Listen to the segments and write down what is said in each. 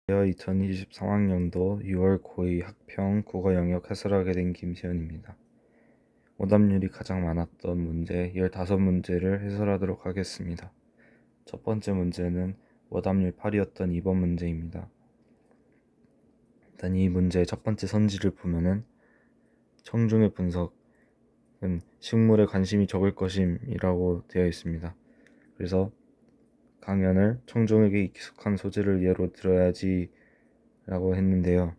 안녕하세요. 2023학년도 6월 고2 학평 국어 영역 해설하게 된 김세현입니다. 오답률이 가장 많았던 문제 15문제를 해설하도록 하겠습니다. 첫 번째 문제는 오답률 8이었던 2번 문제입니다. 일단 이 문제의 첫 번째 선지를 보면은 청중의 분석은 식물에 관심이 적을 것임이라고 되어 있습니다. 그래서 강연을 청중에게 익숙한 소재를 예로 들어야지 라고 했는데요.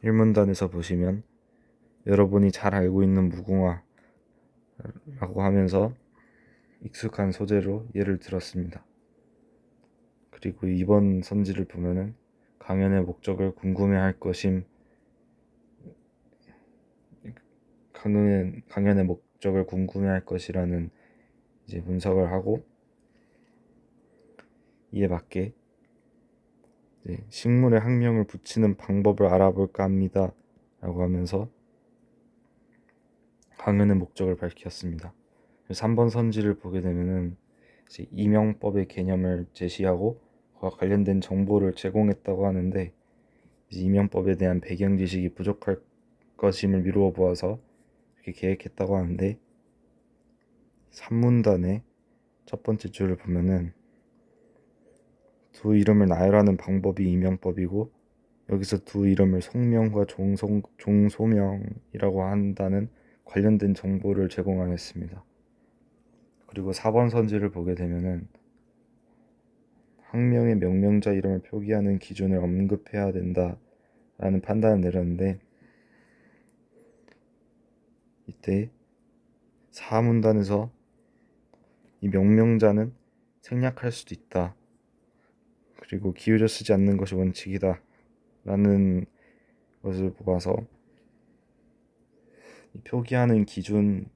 1문단에서 보시면 여러분이 잘 알고 있는 무궁화라고 하면서 익숙한 소재로 예를 들었습니다. 그리고 2번 선지를 보면은 강연의 목적을 궁금해할 것임, 강연의 목적을 궁금해할 것이라는 이제 분석을 하고, 이에 맞게 식물에 학명을 붙이는 방법을 알아볼까 합니다 라고 하면서 강연의 목적을 밝혔습니다. 3번 선지를 보게 되면은 이제 이명법의 개념을 제시하고 그와 관련된 정보를 제공했다고 하는데, 이명법에 대한 배경 지식이 부족할 것임을 미루어 보아서 이렇게 계획했다고 하는데, 3문단의 첫 번째 줄을 보면은 두 이름을 나열하는 방법이 이명법이고, 여기서 두 이름을 송명과 종소명이라고 한다는 관련된 정보를 제공하였습니다. 그리고 4번 선지를 보게 되면은 학명의 명명자 이름을 표기하는 기준을 언급해야 된다라는 판단을 내렸는데, 이때 4문단에서 이 명명자는 생략할 수도 있다, 그리고 기울여 쓰지 않는 것이 원칙이다 라는 것을 보아서 이 표기하는 기준이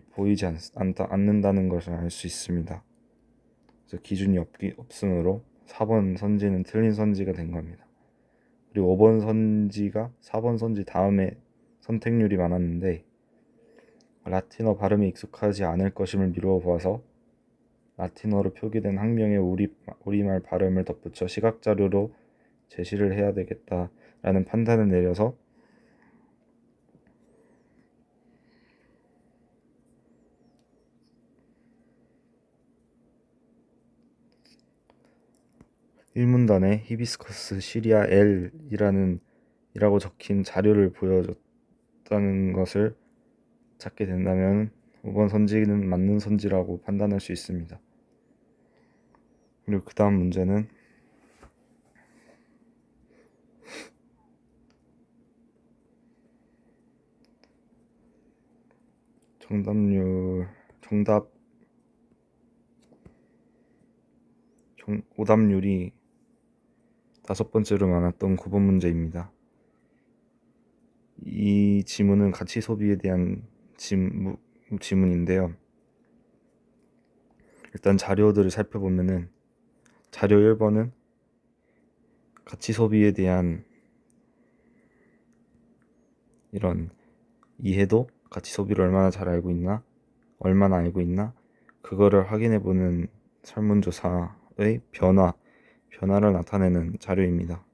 보이지 않는다는 것을 알 수 있습니다. 그래서 기준이 없으므로 4번 선지는 틀린 선지가 된 겁니다. 그리고 5번 선지가 4번 선지 다음에 선택률이 많았는데, 라틴어 발음이 익숙하지 않을 것임을 미루어 보아서 라틴어로 표기된 학명의 우리말 발음을 덧붙여 시각자료로 제시를 해야 되겠다라는 판단을 내려서 1문단에 히비스커스 시리아 L이라고 적힌 자료를 보여줬다는 것을 찾게 된다면 5번 선지는 맞는 선지라고 판단할 수 있습니다. 그리고 그 다음 문제는 오답률이 5번째로 많았던 9번 문제입니다. 이 지문은 가치 소비에 대한 지문인데요. 일단 자료들을 살펴보면은 자료 1번은 가치 소비에 대한 이런 이해도, 가치 소비를 얼마나 잘 알고 있나, 얼마나 알고 있나, 그거를 확인해보는 설문조사의 변화를 나타내는 자료입니다.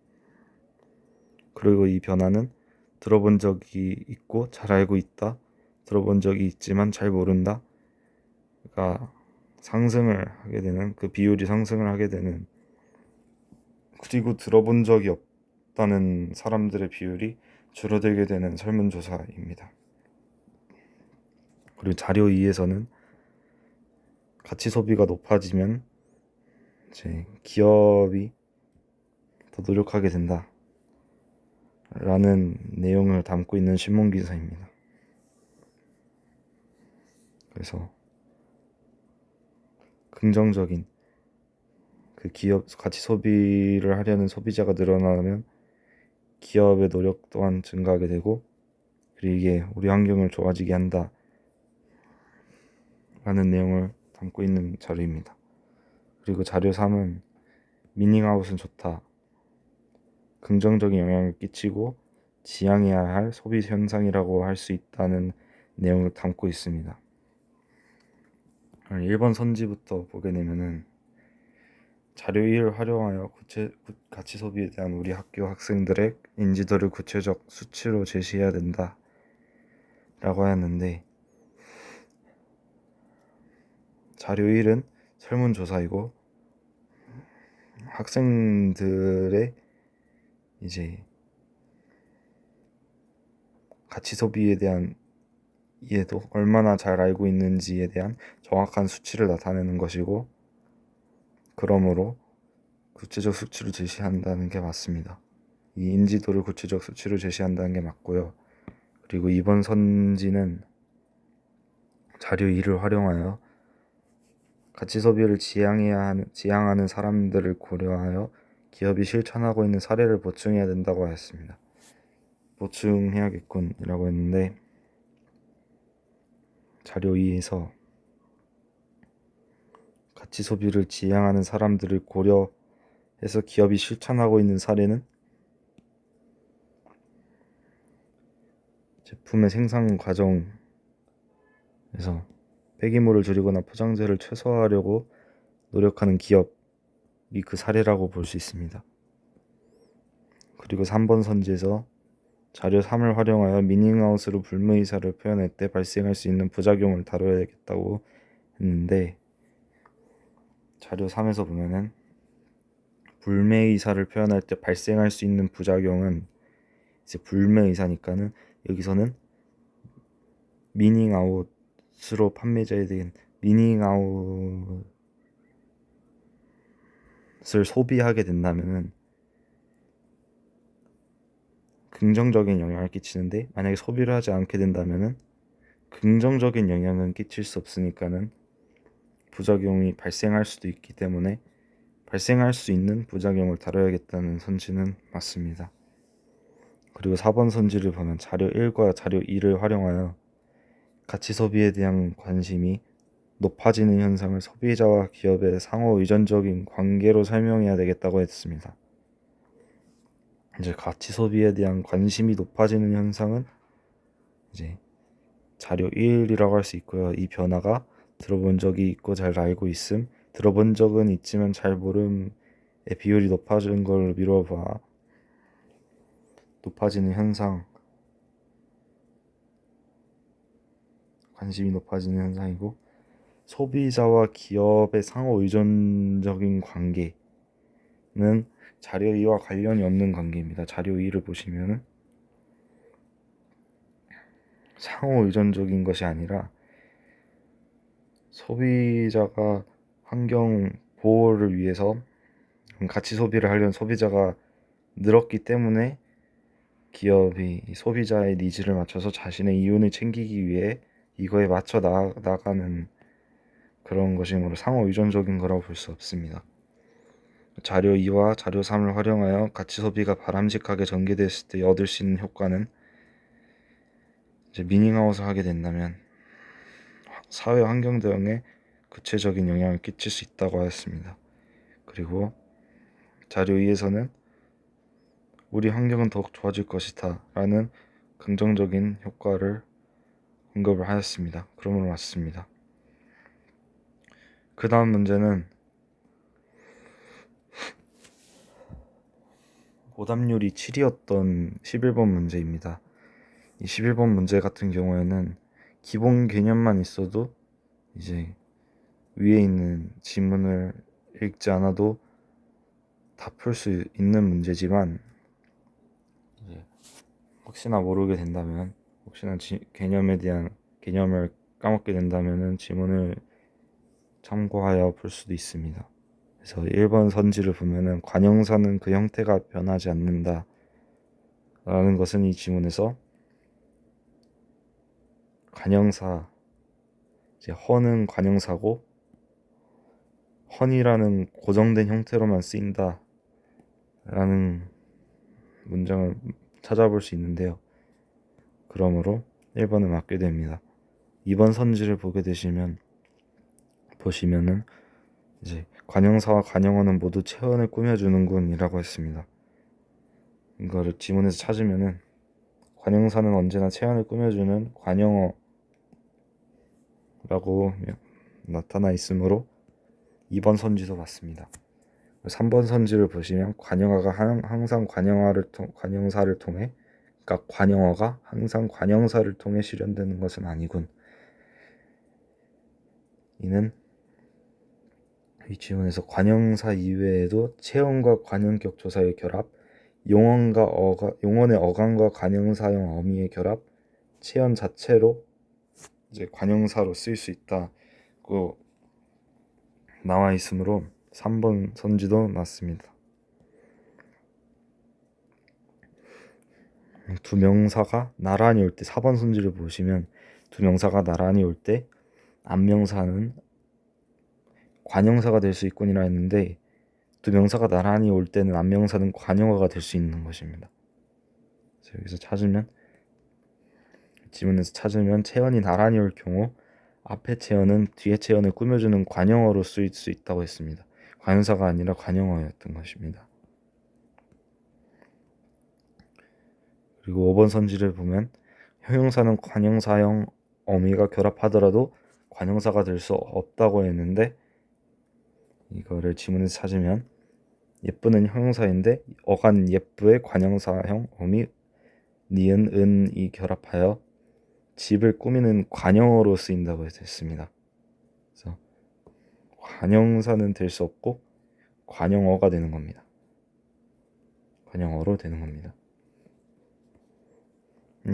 그리고 이 변화는 들어본 적이 있고 잘 알고 있다, 들어본 적이 있지만 잘 모른다, 가 상승을 하게 되는, 그 비율이 상승을 하게 되는, 그리고 들어본 적이 없다는 사람들의 비율이 줄어들게 되는 설문조사입니다. 그리고 자료 2에서는 가치 소비가 높아지면 이제 기업이 더 노력하게 된다 라는 내용을 담고 있는 신문 기사입니다. 그래서 긍정적인 그 기업 가치 소비를 하려는 소비자가 늘어나면 기업의 노력 또한 증가하게 되고, 그리고 이게 우리 환경을 좋아지게 한다 라는 내용을 담고 있는 자료입니다. 그리고 자료 3은 미닝아웃은 좋다, 긍정적인 영향을 끼치고 지양해야 할 소비 현상이라고 할 수 있다는 내용을 담고 있습니다. 1번 선지부터 보게 되면은 자료 2를 활용하여 가치 소비에 대한 우리 학교 학생들의 인지도를 구체적 수치로 제시해야 된다 라고 하였는데, 자료 1은 설문조사이고 학생들의 이제 가치 소비에 대한 이해도, 얼마나 잘 알고 있는지에 대한 정확한 수치를 나타내는 것이고, 그러므로 구체적 수치를 제시한다는 게 맞습니다. 이 인지도를 구체적 수치로 제시한다는 게 맞고요. 그리고 이번 선지는 자료 2를 활용하여 가치 소비를 지향하는 사람들을 고려하여 기업이 실천하고 있는 사례를 보충해야 된다고 하였습니다. 보충해야겠군이라고 했는데, 자료 2에서 가치 소비를 지향하는 사람들을 고려해서 기업이 실천하고 있는 사례는 제품의 생산 과정에서 폐기물을 줄이거나 포장재를 최소화하려고 노력하는 기업이 그 사례라고 볼 수 있습니다. 그리고 3번 선지에서 자료 3을 활용하여 미닝아웃으로 불매의사를 표현할 때 발생할 수 있는 부작용을 다뤄야겠다고 했는데, 자료 3에서 보면은 불매의사를 표현할 때 발생할 수 있는 부작용은 이제 불매의사니까는 여기서는 미닝아웃으로 판매자에 대한 미닝아웃을 소비하게 된다면은 긍정적인 영향을 끼치는데, 만약에 소비를 하지 않게 된다면은 긍정적인 영향은 끼칠 수 없으니까는 부작용이 발생할 수도 있기 때문에 발생할 수 있는 부작용을 다뤄야겠다는 선지는 맞습니다. 그리고 4번 선지를 보면 자료 1과 자료 2를 활용하여 가치 소비에 대한 관심이 높아지는 현상을 소비자와 기업의 상호 의존적인 관계로 설명해야 되겠다고 했습니다. 이제 가치 소비에 대한 관심이 높아지는 현상은 이제 자료 1이라고 할 수 있고요. 이 변화가 들어본 적이 있고 잘 알고 있음, 들어본 적은 있지만 잘 모름의 비율이 높아지는 걸 미뤄봐 높아지는 현상, 관심이 높아지는 현상이고, 소비자와 기업의 상호 의존적인 관계는 자료 2와 관련이 없는 관계입니다. 자료 2를 보시면은 상호 의존적인 것이 아니라 소비자가 환경 보호를 위해서 가치 소비를 하려는 소비자가 늘었기 때문에 기업이 소비자의 니즈를 맞춰서 자신의 이윤을 챙기기 위해 이거에 맞춰 나가는 그런 것이므로 상호 의존적인 거라고 볼 수 없습니다. 자료 2와 자료 3을 활용하여 가치 소비가 바람직하게 전개됐을 때 얻을 수 있는 효과는 이제 미닝아웃을 하게 된다면 사회 환경 등에 구체적인 영향을 끼칠 수 있다고 하였습니다. 그리고 자료 2에서는 우리 환경은 더욱 좋아질 것이다 라는 긍정적인 효과를 언급을 하였습니다. 그러므로 맞습니다. 그 다음 문제는 오답률이 7이었던 11번 문제입니다. 이 11번 문제 같은 경우에는 기본 개념만 있어도 이제 위에 있는 지문을 읽지 않아도 다 풀 수 있는 문제지만, 이제 혹시나 모르게 된다면, 혹시나 개념에 대한 개념을 까먹게 된다면은 지문을 참고하여 풀 수도 있습니다. 그래서 1번 선지를 보면은 관형사는 그 형태가 변하지 않는다 라는 것은 이 지문에서 관형사, 이제 헌은 관형사고 헌이라는 고정된 형태로만 쓰인다 라는 문장을 찾아볼 수 있는데요. 그러므로 1번을 맞게 됩니다. 2번 선지를 보시면은 이제 관형사와 관형어는 모두 체언을 꾸며주는군 이라고 했습니다. 이거를 지문에서 찾으면은 관형사는 언제나 체언을 꾸며주는 관형어라고 나타나 있으므로 2번 선지도 맞습니다. 3번 선지를 보시면 관용어가 항상 관용사를 통해, 그러니까 관용어가 항상 관용사를 통해 실현되는 것은 아니군. 이는 이 지문에서 관용사 이외에도 체언과 관용격 조사의 결합, 용언의 어감과 관용사용 어미의 결합, 체언 자체로 이제 관용사로 쓰일 수 있다고 나와 있으므로 3번 선지도 맞습니다. 두 명사가 나란히 올 때 4번 선지를 보시면 두 명사가 나란히 올 때 앞명사는 관용사가 될 수 있군이라 했는데 두 명사가 나란히 올 때는 앞명사는 관용어가 될 수 있는 것입니다. 그래서 여기서 지문에서 찾으면 체언이 나란히 올 경우 앞에 체언은 뒤에 체언을 꾸며주는 관용어로 쓰일 수 있다고 했습니다. 관용사가 아니라 관용어였던 것입니다. 그리고 5번 선지를 보면 형용사는 관용사형 어미가 결합하더라도 관용사가 될 수 없다고 했는데 이거를 지문에서 찾으면 예쁘는 형용사인데 어간 예쁘의 관용사형 어미 니은 은이 결합하여 집을 꾸미는 관용어로 쓰인다고 했습니다. 그래서 관용사는 될 수 없고 관용어가 되는 겁니다. 관용어로 되는 겁니다.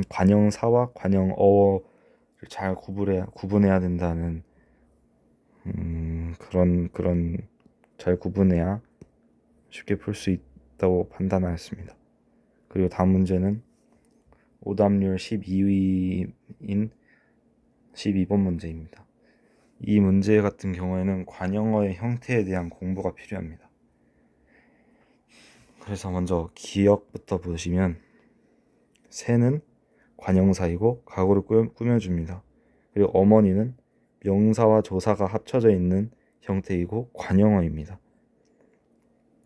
관용사와 관용어를 잘 구분해야 된다는 그런 잘 구분해야 쉽게 풀 수 있다고 판단하였습니다. 그리고 다음 문제는 오답률 12위인 12번 문제입니다. 이 문제 같은 경우에는 관용어의 형태에 대한 공부가 필요합니다. 그래서 먼저 기역부터 보시면 새는 관용사이고 가구를 꾸며줍니다. 그리고 어머니는 명사와 조사가 합쳐져 있는 형태이고 관용어입니다.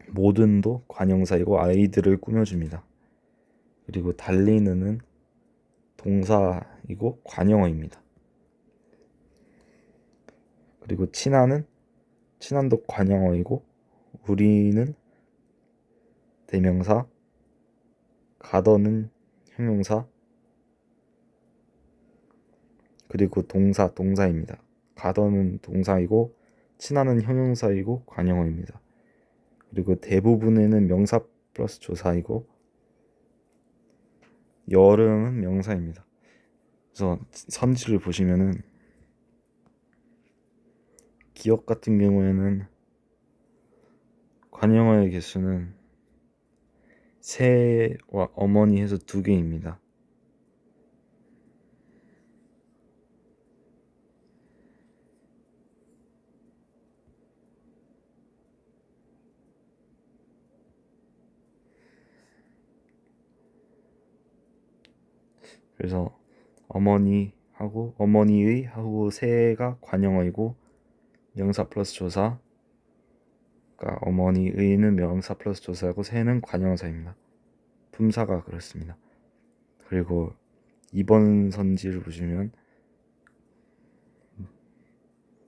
모든도 관용사이고 아이들을 꾸며줍니다. 그리고 달리는은 동사이고 관용어입니다. 그리고 친한도 관용어이고 우리는 대명사, 가더는 형용사, 그리고 동사입니다. 가더는 동사이고 친한은 형용사이고 관용어입니다. 그리고 대부분에는 명사 플러스 조사이고 여름은 명사입니다. 그래서 선지를 보시면은 기역 같은 경우에는 관용어의 개수는 새와 어머니 해서 2개입니다. 그래서 어머니의 하고 새가 관용어이고 명사 플러스 조사, 그러니까 어머니의는 명사 플러스 조사고 새는 관용사입니다. 품사가 그렇습니다. 그리고 2번 선지를 보시면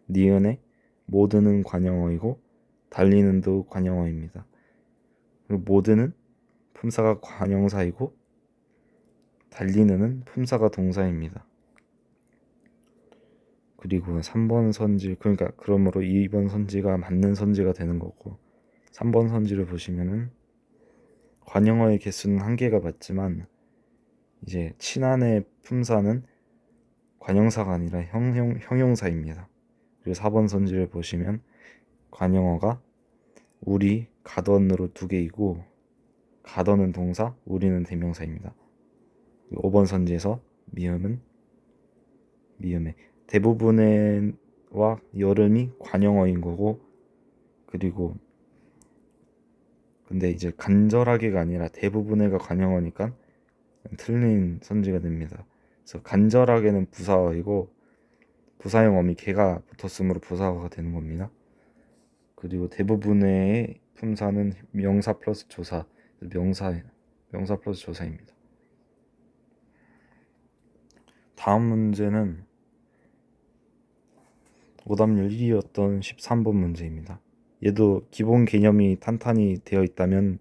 니은의 모드는 관용어이고 달리는도 관용어입니다. 그리고 모드는 품사가 관용사이고 달리는은 품사가 동사입니다. 그리고 3번 선지, 그러니까 그러므로 2번 선지가 맞는 선지가 되는 거고 3번 선지를 보시면은 관용어의 개수는 1개가 맞지만 이제 친한의 품사는 관용사가 아니라 형용사입니다. 그리고 4번 선지를 보시면 관용어가 우리, 가던으로 2개이고 가던은 동사, 우리는 대명사입니다. 5번 선지에서 미음의 대부분의와 여름이 관용어인 거고 그리고 근데 이제 간절하게가 아니라 대부분의가 관용어니까 틀린 선지가 됩니다. 그래서 간절하게는 부사어이고 부사형 어미 개가 붙었으므로 부사어가 되는 겁니다. 그리고 대부분의 품사는 명사 플러스 조사, 명사 플러스 조사입니다. 다음 문제는 오답률 1위였던 13번 문제입니다. 얘도 기본 개념이 탄탄히 되어 있다면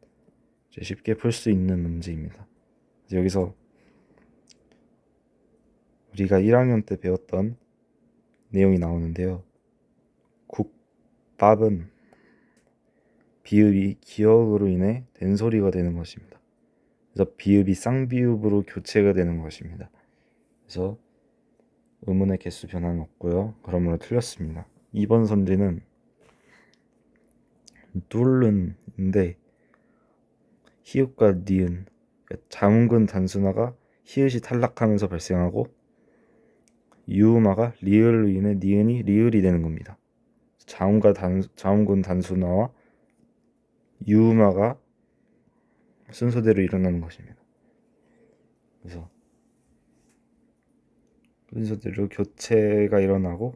이제 쉽게 풀 수 있는 문제입니다. 여기서 우리가 1학년 때 배웠던 내용이 나오는데요. 국밥은 비읍이 기역으로 인해 된소리가 되는 것입니다. 그래서 비읍이 쌍비읍으로 교체가 되는 것입니다. 그래서 의문의 개수 변화는 없고요. 그러므로 틀렸습니다. 2번 선지는 뚫른인데 히읗과 니은, 그러니까 자문근 단순화가 히읗이 탈락하면서 발생하고 유음화가 리을로 인해 니은이 리을이 되는 겁니다. 자문근 단순화와 유음화가 순서대로 일어나는 것입니다. 그래서 순서대로 교체가 일어나고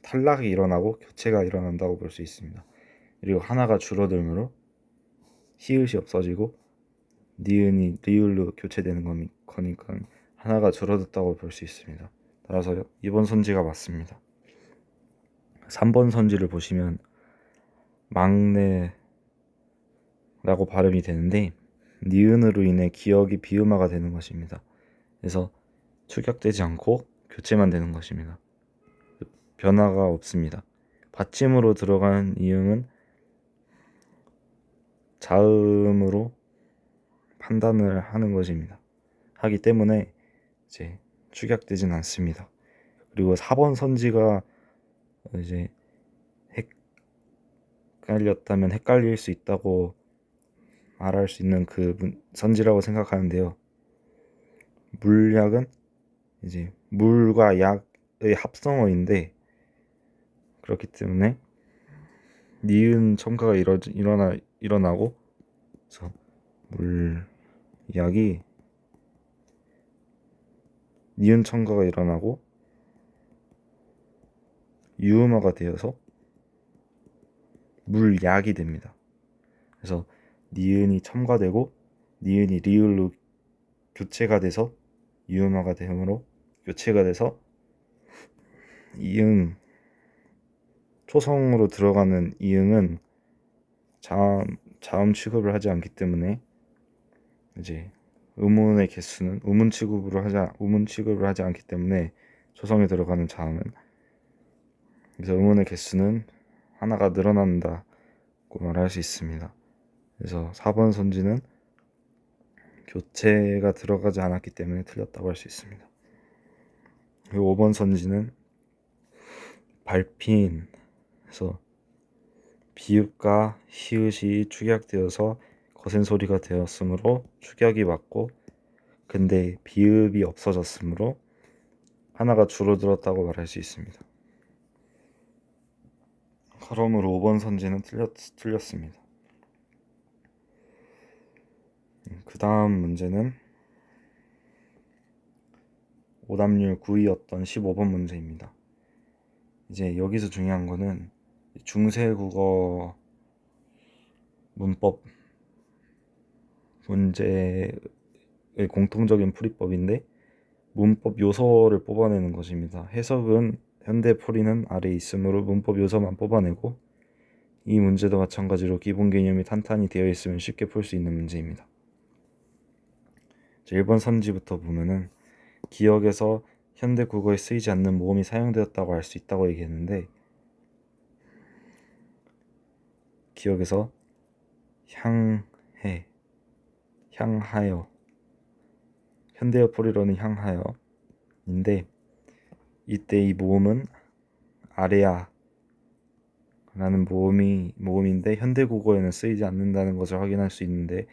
탈락이 일어나고 교체가 일어난다고 볼 수 있습니다. 그리고 하나가 줄어들므로 히읗이 없어지고 니은이 리을로 교체되는 거니까 하나가 줄어들었다고 볼 수 있습니다. 따라서 2번 선지가 맞습니다. 3번 선지를 보시면 막내라고 발음이 되는데 니은으로 인해 기역이 비음화가 되는 것입니다. 그래서 축약되지 않고 교체만 되는 것입니다. 변화가 없습니다. 받침으로 들어간 이응은 자음으로 판단을 하는 것입니다. 하기 때문에 이제 축약되진 않습니다. 그리고 4번 선지가 이제 헷갈렸다면 헷갈릴 수 있다고 말할 수 있는 그 선지라고 생각하는데요. 물약은 이제 물과 약의 합성어인데 그렇기 때문에 니은 첨가가 일어나고 그래서 물약이 니은 첨가가 일어나고 유음화가 되어서 물약이 됩니다. 그래서 니은이 첨가되고 니은이 리을로 교체가 돼서 유음화가 되므로 교체가 돼서 이응 초성으로 들어가는 이응은 자음 취급을 하지 않기 때문에 이제 의문의 개수는 의문 취급을 하지 않기 때문에 초성에 들어가는 자음은 그래서 의문의 개수는 하나가 늘어난다고 말할 수 있습니다. 그래서 4번 선지는 교체가 들어가지 않았기 때문에 틀렸다고 할 수 있습니다. 그리고 5번 선지는 발핀에서 비읍과 히읗이 축약되어서 거센 소리가 되었으므로 축약이 맞고 근데 비읍이 없어졌으므로 하나가 줄어들었다고 말할 수 있습니다. 그러므로 5번 선지는 틀렸습니다. 그 다음 문제는 오답률 9위였던 15번 문제입니다. 이제 여기서 중요한 거는 중세국어 문법 문제의 공통적인 풀이법인데 문법 요소를 뽑아내는 것입니다. 해석은 현대 풀이는 아래에 있으므로 문법 요소만 뽑아내고 이 문제도 마찬가지로 기본 개념이 탄탄히 되어 있으면 쉽게 풀 수 있는 문제입니다. 1번 선지부터 보면은 기역에서 현대 국어에 쓰이지 않는 모음이 사용되었다고 할 수 있다고 얘기했는데 기역에서 향해, 향하여, 현대어 풀이로는 향하여인데 이때 이 모음은 아래야 라는 모음인데 현대 국어에는 쓰이지 않는다는 것을 확인할 수 있는데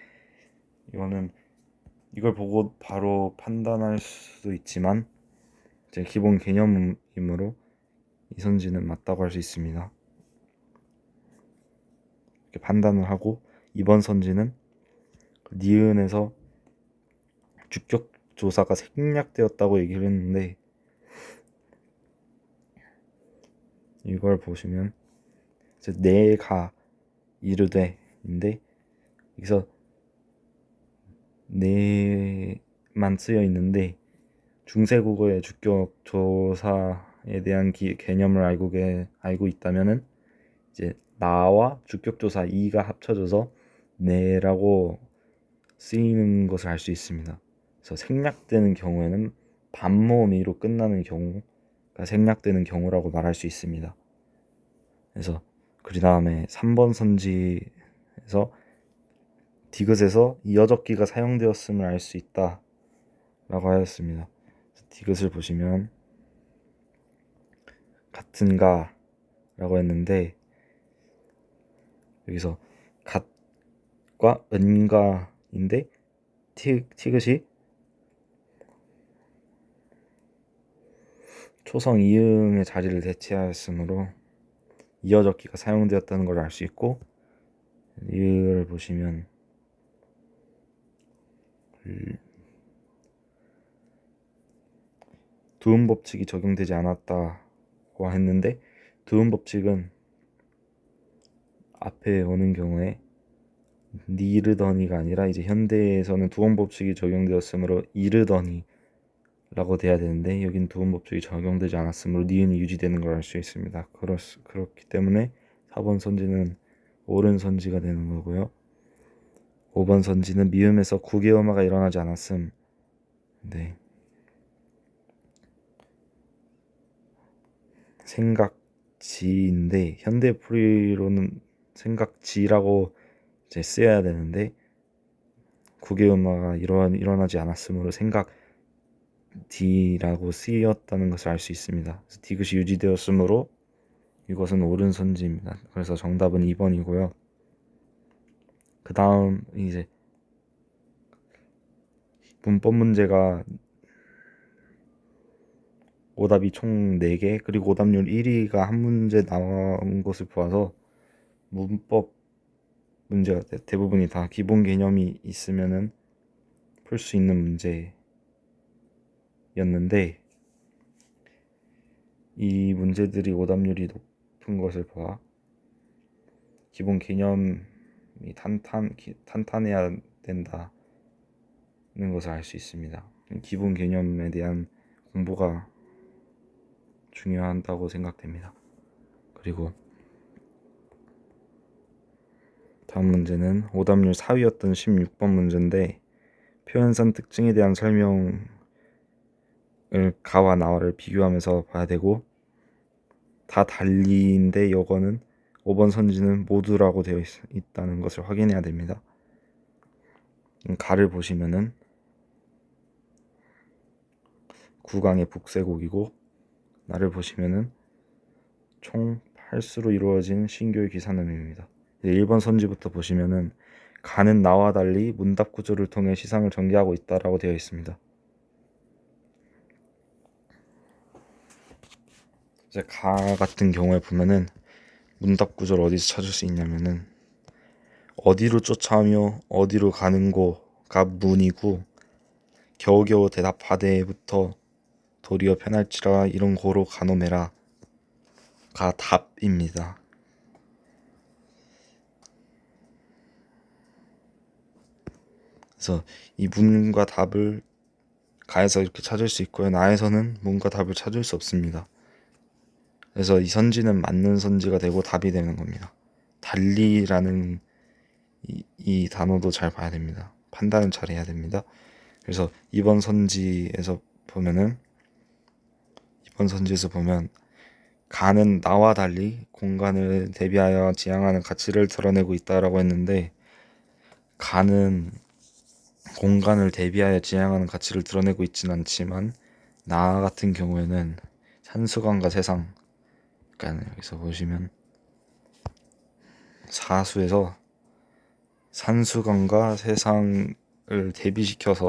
이걸 보고 바로 판단할 수도 있지만 제 기본 개념이므로 이 선지는 맞다고 할 수 있습니다. 이렇게 판단을 하고 이번 선지는 니은에서 주격 조사가 생략되었다고 얘기를 했는데 이걸 보시면 내가 이르되인데 여기서 네만 쓰여 있는데 중세국어의 주격 조사에 대한 개념을 알고 있다면은 이제 나와 주격조사 이가 합쳐져서 네라고 쓰이는 것을 알 수 있습니다. 그래서 생략되는 경우에는 반모음이로 끝나는 경우가 생략되는 경우라고 말할 수 있습니다. 그래서 그 다음에 3번 선지에서 디귿에서 이어적기가 사용되었음을 알 수 있다 라고 하였습니다. 디귿을 보시면 같은가 라고 했는데 여기서 갓과 은가인데 티귿이 초성 이응의 자리를 대체하였으므로 이어적기가 사용되었다는 걸 알 수 있고, 이를 보시면 두음 법칙이 적용되지 않았다고 했는데, 두음 법칙은 앞에 오는 경우에 니르더니가 아니라 이제 현대에서는 두음 법칙이 적용되었으므로 이르더니 라고 돼야 되는데, 여긴 두음 법칙이 적용되지 않았으므로 니은이 유지되는 걸 알 수 있습니다. 그렇기 때문에 4번 선지는 옳은 선지가 되는 거고요. 5번 선지는 미음에서 구개음화가 일어나지 않았음. 네. 생각지인데 현대 풀이로는 생각지라고 이제 쓰여야 되는데 구개음화가 일어나지 않았으므로 생각디라고 쓰였다는 것을 알 수 있습니다. 그래서 디귿이 유지되었으므로 이것은 옳은 선지입니다. 그래서 정답은 2번이고요. 그 다음 이제 문법 문제가 오답이 총 4개 그리고 오답률 1위가 한 문제 나온 것을 보아서 문법 문제가 대부분이 다 기본 개념이 있으면은 풀 수 있는 문제였는데 이 문제들이 오답률이 높은 것을 보아 기본 개념이 탄탄해야 된다는 것을 알 수 있습니다. 기본 개념에 대한 공부가 중요하다고 생각됩니다. 그리고 다음 문제는 오답률 4위였던 16번 문제인데 표현산 특징에 대한 설명을 가와 나와를 비교하면서 봐야 되고 다 달리인데 요거는 5번 선지는 모두라고 되어 있다는 것을 확인해야 됩니다. 가를 보시면은 구강의 북새곡이고 나를 보시면은 총 8수로 이루어진 신교의 기산음입니다. 1번 선지부터 보시면은 가는 나와 달리 문답 구조를 통해 시상을 전개하고 있다라고 되어 있습니다. 이제 가 같은 경우에 보면은 문답 구조를 어디서 찾을 수 있냐면은 어디로 쫓아오며 어디로 가는 고가 문이고 겨우겨우 대답하되부터 도리어 편할지라 이런 고로 가노매라 가 답입니다. 그래서 이 문과 답을 가에서 이렇게 찾을 수 있고요. 나에서는 문과 답을 찾을 수 없습니다. 그래서 이 선지는 맞는 선지가 되고 답이 되는 겁니다. 달리라는 이 단어도 잘 봐야 됩니다. 판단을 잘 해야 됩니다. 그래서 이번 선지에서 보면 가는 나와 달리 공간을 대비하여 지향하는 가치를 드러내고 있다라고 했는데 가는 공간을 대비하여 지향하는 가치를 드러내고 있지는 않지만 나 같은 경우에는 산수관과 세상, 그러니까 여기서 보시면 사수에서 산수관과 세상을 대비시켜서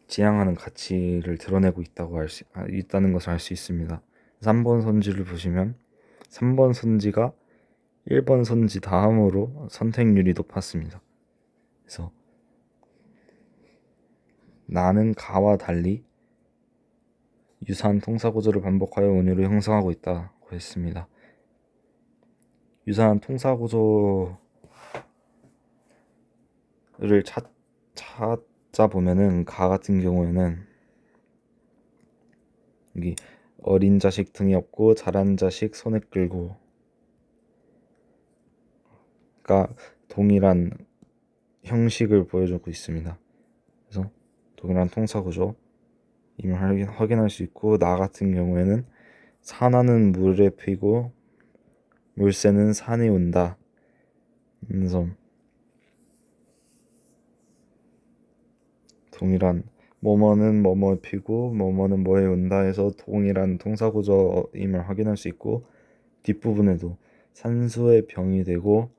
지향하는 가치를 드러내고 있다는 것을 알 수 있습니다. 3번 선지를 보시면 3번 선지가 1번 선지 다음으로 선택률이 높았습니다. 그래서 나는 가와 달리 유사한 통사구조를 반복하여 은유를 형성하고 있다고 했습니다. 유사한 통사구조를 찾자 보면은 가 같은 경우에는 여기 어린 자식 등이 없고 자란 자식 손에 끌고 가 동일한 형식을 보여주고 있습니다. 그래서 동일한 통사구조임을 확인할 수 있고, 나 같은 경우에는 산하는 물에 피고 물새는 산에 온다. 그래서 동일한 뭐뭐는 뭐뭐에 피고 뭐뭐는 뭐에 온다 해서 동일한 통사구조임을 확인할 수 있고, 뒷부분에도 산수의 병이 되고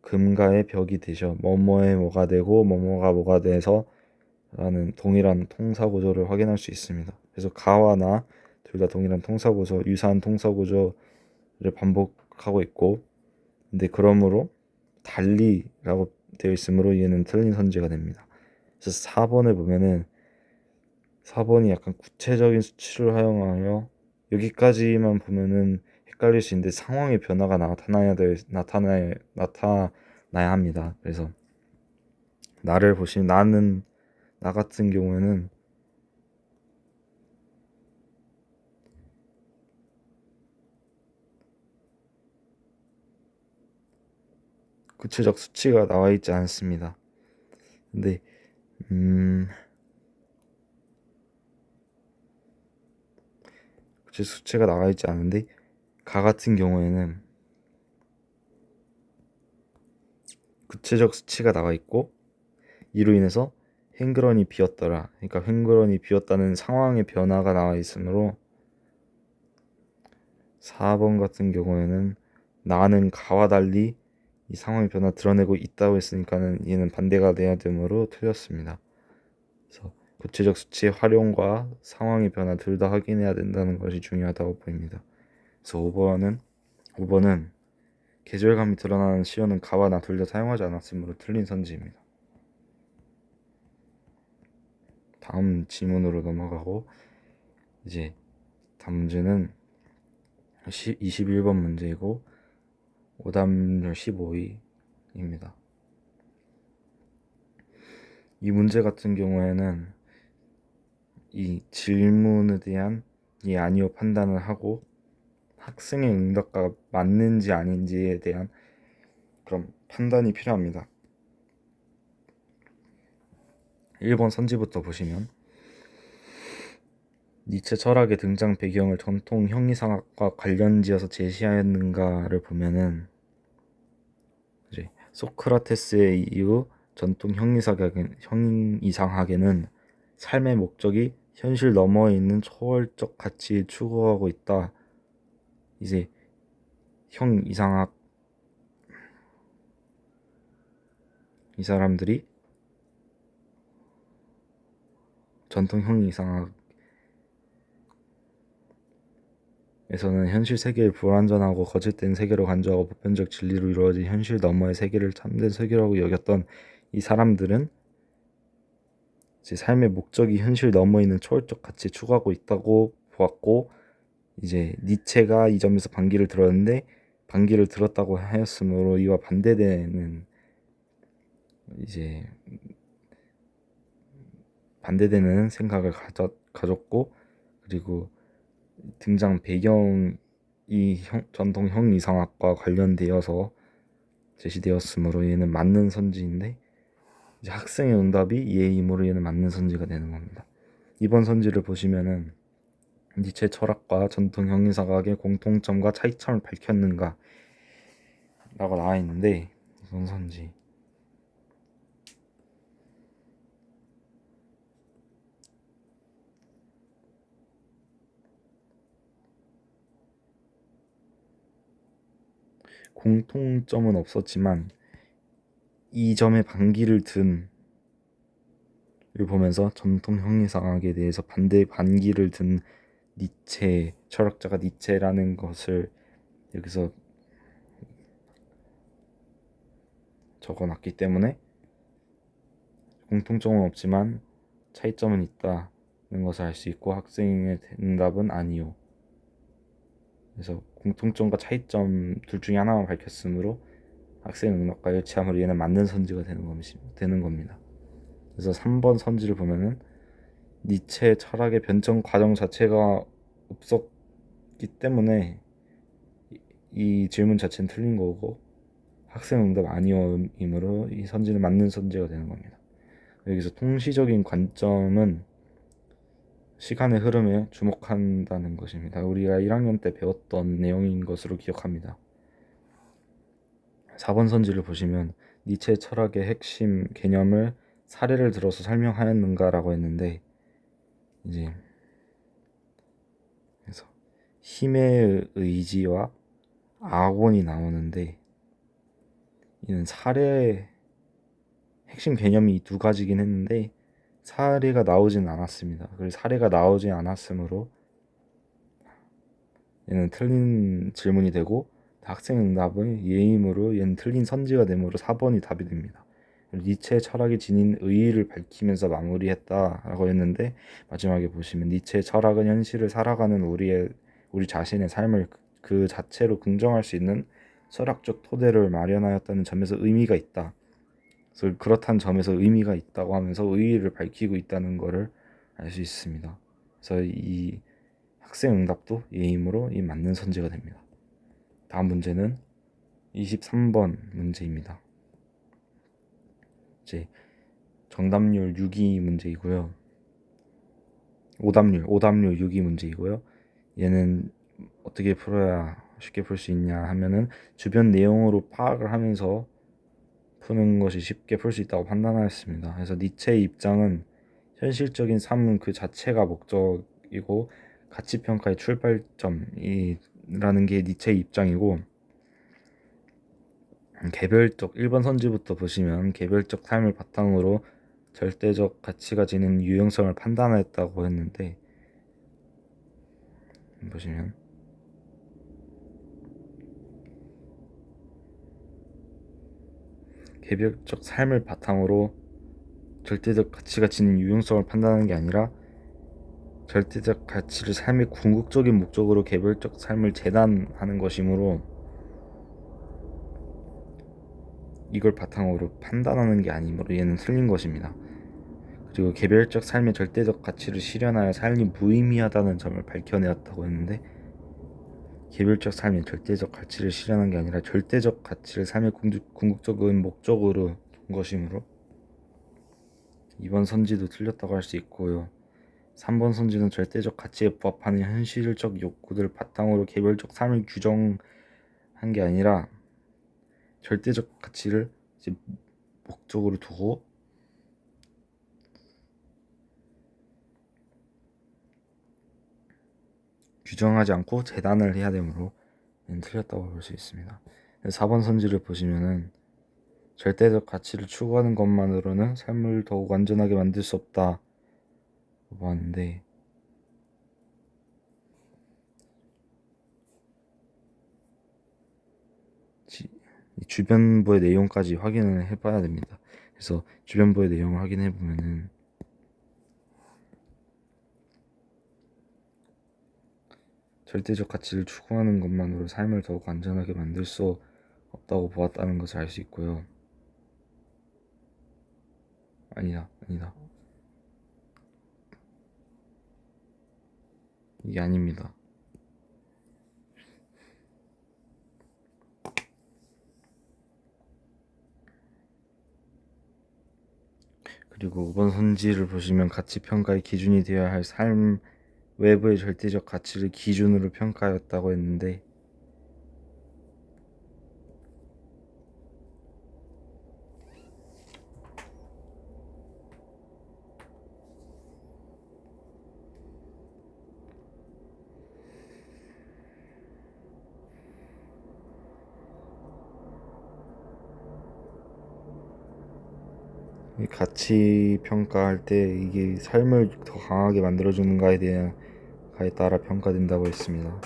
금가의 벽이 되셔 뭐뭐에 뭐가 되고 뭐뭐가 뭐가 돼서 라는 동일한 통사구조를 확인할 수 있습니다. 그래서 가와 나 둘 다 동일한 통사구조, 유사한 통사구조를 반복하고 있고, 근데 그러므로 달리라고 되어 있으므로 얘는 틀린 선지가 됩니다. 그래서 4번을 보면은 4번이 약간 구체적인 수치를 활용하여, 여기까지만 보면은 헷갈릴 수 있는데 상황의 변화가 나타나야 합니다. 그래서 나를 보시면 나 같은 경우에는 구체적 수치가 나와 있지 않습니다. 근데 구체적 수치가 나와 있지 않은데 가 같은 경우에는 구체적 수치가 나와 있고, 이로 인해서 횡그런이 비었더라, 그러니까 횡그런이 비었다는 상황의 변화가 나와 있으므로 4번 같은 경우에는 나는 가와 달리 이 상황의 변화 드러내고 있다고 했으니까는 얘는 반대가 돼야 되므로 틀렸습니다. 그래서 구체적 수치의 활용과 상황의 변화 둘 다 확인해야 된다는 것이 중요하다고 보입니다. 그래서 5번은 계절감이 드러나는 시어는 가와 나 둘 다 사용하지 않았으므로 틀린 선지입니다. 다음 지문으로 넘어가고, 이제 다음 문제는 21번 문제이고 오답률 15위입니다. 이 문제 같은 경우에는 이 질문에 대한 예 아니요 판단을 하고 학생의 응답과 맞는지 아닌지에 대한 그런 판단이 필요합니다. 1번 선지부터 보시면, 니체 철학의 등장 배경을 전통 형이상학과 관련지어서 제시하였는가를 보면은, 이제 소크라테스의 이후 전통 형이상학에는 삶의 목적이 현실 너머에 있는 초월적 가치를 추구하고 있다. 이제 형이상학 이 사람들이 전통 형이상학에서는 현실 세계를 불완전하고 거짓된 세계로 간주하고 보편적 진리로 이루어진 현실 너머의 세계를 참된 세계라고 여겼던 이 사람들은 제 삶의 목적이 현실 너머에 있는 초월적 가치를 추구하고 있다고 보았고, 이제 니체가 이 점에서 반기를 들었는데 반기를 들었다고 하였으므로 이와 반대되는 이제 반대되는 생각을 가졌고, 그리고 등장 배경이 전통 형이상학과 관련되어서 제시되었으므로 얘는 맞는 선지인데, 이제 학생의 응답이 예이므로 얘는 맞는 선지가 되는 겁니다. 이번 선지를 보시면은 니체 철학과 전통 형이상학의 공통점과 차이점을 밝혔는가 라고 나와 있는데, 무슨 선지? 공통점은 없었지만 이 점에 반기를 든 을 보면서 전통 형이상학에 대해서 반기를 든 니체 철학자가 니체라는 것을 여기서 적어놨기 때문에 공통점은 없지만 차이점은 있다는 것을 알 수 있고, 학생의 응답은 아니요. 그래서 공통점과 차이점 둘 중에 하나만 밝혔으므로 학생의 응답과 일치함으로 얘는 맞는 선지가 되는 겁니다. 그래서 3번 선지를 보면은 니체 철학의 변정 과정 자체가 있기 때문에 이 질문 자체는 틀린 거고 학생 응답 아니오이므로 이 선지는 맞는 선지가 되는 겁니다. 여기서 통시적인 관점은 시간의 흐름에 주목한다는 것입니다. 우리가 1학년 때 배웠던 내용인 것으로 기억합니다. 4번 선지를 보시면 니체의 철학의 핵심 개념을 사례를 들어서 설명하였는가라고 했는데, 이제 그래서 힘의 의지와 악원이 나오는데, 이는 사례 핵심 개념이 이 두 가지긴 했는데 사례가 나오진 않았습니다. 그래서 사례가 나오지 않았으므로 얘는 틀린 질문이 되고, 학생 응답은 예임으로 얘는 틀린 선지가 되므로 4번이 답이 됩니다. 니체의 철학이 지닌 의의를 밝히면서 마무리했다라고 했는데, 마지막에 보시면 니체의 철학은 현실을 살아가는 우리 자신의 삶을 그 자체로 긍정할 수 있는 철학적 토대를 마련하였다는 점에서 의미가 있다. 그래서 그렇다는 점에서 의미가 있다고 하면서 의의를 밝히고 있다는 것을 알 수 있습니다. 그래서 이 학생 응답도 예임으로 이 맞는 선지가 됩니다. 다음 문제는 23번 문제입니다. 이제 정답률 6위 문제이고요. 오답률 6위 문제이고요. 얘는 어떻게 풀어야 쉽게 풀 수 있냐 하면은 주변 내용으로 파악을 하면서 푸는 것이 쉽게 풀 수 있다고 판단하였습니다. 그래서 니체의 입장은 현실적인 삶은 그 자체가 목적이고 가치평가의 출발점이라는 게 니체의 입장이고, 개별적 1번 선지부터 보시면 개별적 삶을 바탕으로 절대적 가치가 지닌 유형성을 판단했다고 했는데, 보시면 개별적 삶을 바탕으로 절대적 가치가 지닌 유형성을 판단하는 게 아니라 절대적 가치를 삶의 궁극적인 목적으로 개별적 삶을 재단하는 것이므로 이걸 바탕으로 판단하는 게 아니므로 얘는 틀린 것입니다. 그리고 개별적 삶의 절대적 가치를 실현하여 삶이 무의미하다는 점을 밝혀내었다고 했는데, 개별적 삶의 절대적 가치를 실현한 게 아니라 절대적 가치를 삶의 궁극적인 목적으로 둔 것이므로 이번 선지도 틀렸다고 할 수 있고요. 3번 선지는 절대적 가치에 부합하는 현실적 욕구들을 바탕으로 개별적 삶을 규정한 게 아니라 절대적 가치를 이제 목적으로 두고 규정하지 않고 재단을 해야 되므로 틀렸다고 볼 수 있습니다. 4번 선지를 보시면은 절대적 가치를 추구하는 것만으로는 삶을 더욱 완전하게 만들 수 없다고 하는데, 이 주변부의 내용까지 확인을 해봐야 됩니다. 그래서 주변부의 내용을 확인해 보면은 절대적 가치를 추구하는 것만으로 삶을 더욱 안전하게 만들 수 없다고 보았다는 것을 알 수 있고요. 아니다. 이게 아닙니다. 그리고 5번 선지를 보시면 가치 평가의 기준이 되어야 할 삶 외부의 절대적 가치를 기준으로 평가하였다고 했는데, 이 가치 평가할 때 이게 삶을 더 강하게 만들어주는가에 대한 가에 따라 평가된다고 했습니다.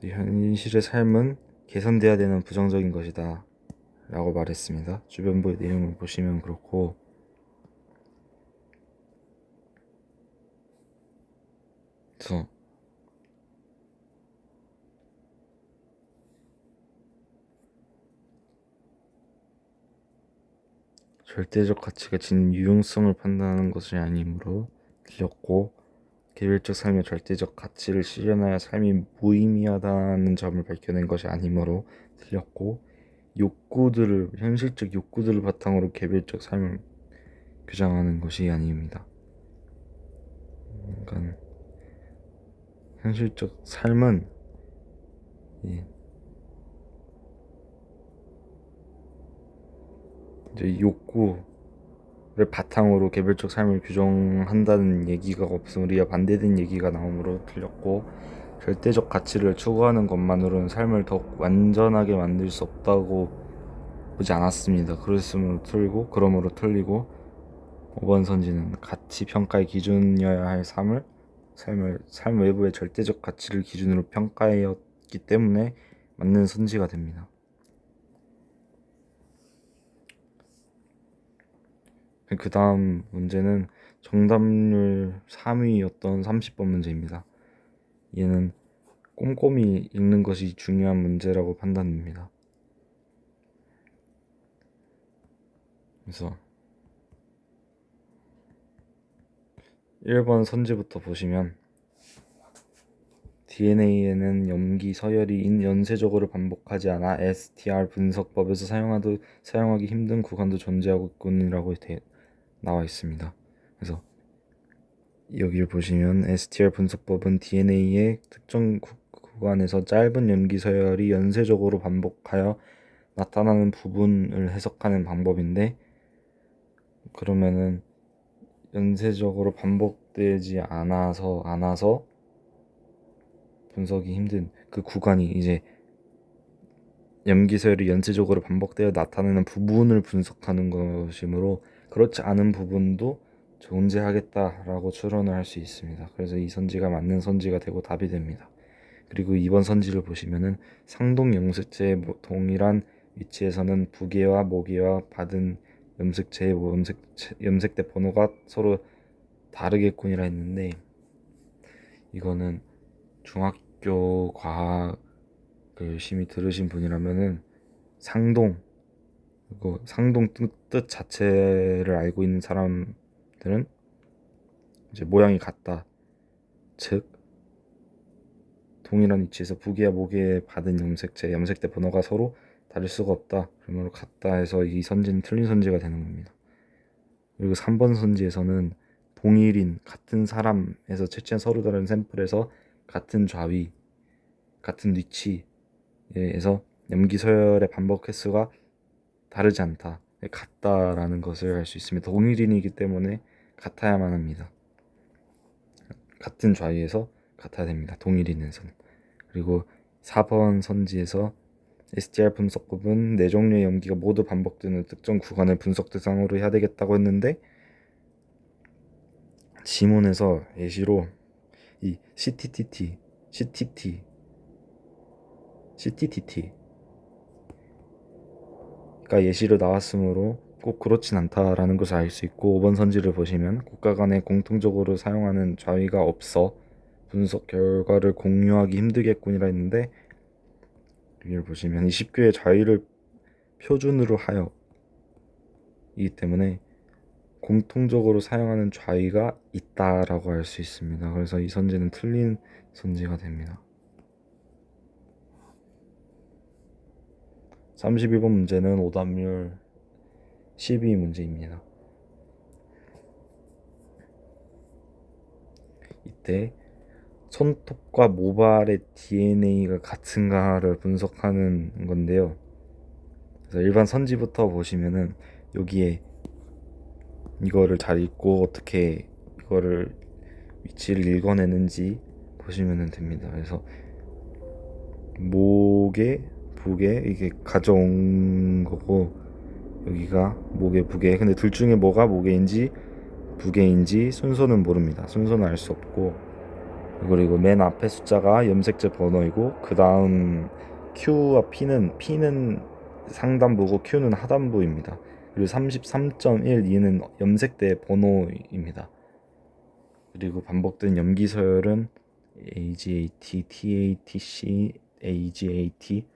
현실의 삶은 개선돼야 되는 부정적인 것이다 라고 말했습니다. 주변부의 내용을 보시면 그렇고, 그래서 절대적 가치가 지닌 유용성을 판단하는 것이 아니므로 틀렸고, 개별적 삶의 절대적 가치를 실현하여 삶이 무의미하다는 점을 밝혀낸 것이 아니므로 틀렸고, 현실적 욕구들을 바탕으로 개별적 삶을 규정하는 것이 아닙니다. 그러니까 현실적 삶은 이제 욕구를 바탕으로 개별적 삶을 규정한다는 얘기가 없으므로 이와 반대된 얘기가 나오므로 틀렸고, 절대적 가치를 추구하는 것만으로는 삶을 더욱 완전하게 만들 수 없다고 보지 않았습니다. 그러므로 틀리고 5번 선지는 가치 평가의 기준이어야 할 삶 외부의 절대적 가치를 기준으로 평가하였기 때문에 맞는 선지가 됩니다. 그 다음 문제는 정답률 3위였던 30번 문제입니다. 얘는 꼼꼼히 읽는 것이 중요한 문제라고 판단됩니다. 그래서 1번 선지부터 보시면, DNA에는 염기 서열이 연쇄적으로 반복하지 않아 STR 분석법에서 사용하기 힘든 구간도 존재하고 있군이라고 나와 있습니다. 그래서 여기를 보시면 STR 분석법은 DNA의 특정 구간에서 짧은 염기 서열이 연쇄적으로 반복하여 나타나는 부분을 해석하는 방법인데, 그러면은 연쇄적으로 반복되지 않아서 분석이 힘든 그 구간이 이제 염기 서열이 연쇄적으로 반복되어 나타나는 부분을 분석하는 것이므로, 그렇지 않은 부분도 존재하겠다라고 추론을 할 수 있습니다. 그래서 이 선지가 맞는 선지가 되고 답이 됩니다. 그리고 2번 선지를 보시면은 상동 염색체의 동일한 위치에서는 부계와 모계와 받은 염색체의 염색대 번호가 서로 다르겠군이라 했는데, 이거는 중학교 과학을 열심히 들으신 분이라면은 상동 뜻 자체를 알고 있는 사람들은 이제 모양이 같다, 즉 동일한 위치에서 부계와 모계에 받은 염색대 번호가 서로 다를 수가 없다, 그러므로 같다 해서 이 선지는 틀린 선지가 되는 겁니다. 그리고 3번 선지에서는 동일인 같은 사람에서 채취한 서로 다른 샘플에서 같은 좌위 같은 위치에서 염기 서열의 반복 횟수가 다르지 않다, 같다라는 것을 알 수 있습니다. 동일인이기 때문에 같아야만 합니다. 같은 좌위에서 같아야 됩니다. 동일인에서는. 그리고 4번 선지에서 STR 분석법은 네 종류의 염기가 모두 반복되는 특정 구간을 분석 대상으로 해야 되겠다고 했는데, 지문에서 예시로 이 CTT가 예시로 나왔으므로 꼭 그렇진 않다라는 것을 알 수 있고, 5번 선지를 보시면 국가 간에 공통적으로 사용하는 좌위가 없어 분석 결과를 공유하기 힘들겠군이라 했는데, 여기를 보시면 20개의 좌위를 표준으로 하여 이기 때문에 공통적으로 사용하는 좌위가 있다라고 할 수 있습니다. 그래서 이 선지는 틀린 선지가 됩니다. 32번 문제는 오답률 12 문제입니다. 이때 손톱과 모발의 DNA가 같은가를 분석하는 건데요. 그래서 일반 선지부터 보시면은 여기에 이거를 잘 읽고 어떻게 이거를 위치를 읽어내는지 보시면 됩니다. 그래서 목에 부계 이게 가져온 거고, 여기가 목에 부계, 근데 둘 중에 뭐가 목에인지 부계인지 순서는 모릅니다. 순서는 알 수 없고, 그리고 맨 앞에 숫자가 염색체 번호이고, 그 다음 Q와 P는 상단부고 Q는 하단부입니다. 그리고 33.12는 염색대 번호입니다. 그리고 반복된 염기 서열은 AGAT, TATC, AGAT,